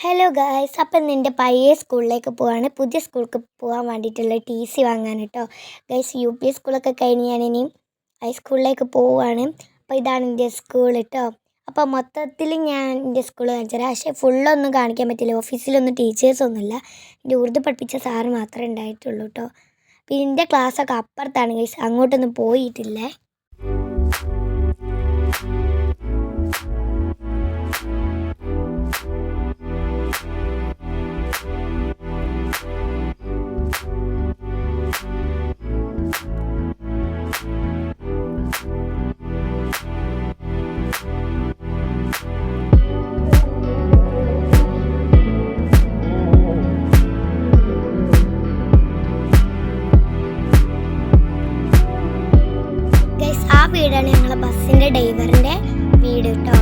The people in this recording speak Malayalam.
ഹലോ ഗായ്സ്, അപ്പം നിൻ്റെ പഴയ സ്കൂളിലേക്ക് പോവാണ്. പുതിയ സ്കൂൾക്ക് പോകാൻ വേണ്ടിയിട്ടുള്ള TC വാങ്ങാൻ കേട്ടോ. ഗൈസ്, UP സ്കൂളൊക്കെ കഴിഞ്ഞ് ഞാനിനിയും ഹൈസ്കൂളിലേക്ക് പോവുകയാണ്. അപ്പോൾ ഇതാണ് എൻ്റെ സ്കൂൾ കേട്ടോ. അപ്പോൾ മൊത്തത്തിൽ ഞാൻ എൻ്റെ സ്കൂൾ കാണിച്ചു തരാം. പക്ഷേ ഫുള്ളൊന്നും കാണിക്കാൻ പറ്റില്ല. ഓഫീസിലൊന്നും ടീച്ചേഴ്സൊന്നുമില്ല. എൻ്റെ ഉറുദു പഠിപ്പിച്ച സാറ് മാത്രമേ ഉണ്ടായിട്ടുള്ളൂ കേട്ടോ. പിന്നെ എൻ്റെ ക്ലാസ്സൊക്കെ അപ്പുറത്താണ് ഗൈസ്, അങ്ങോട്ടൊന്നും പോയിട്ടില്ലേ. ആ വീടാണ് ഞങ്ങളെ ബസ്സിൻ്റെ ഡ്രൈവറിൻ്റെ വീട് കേട്ടോ.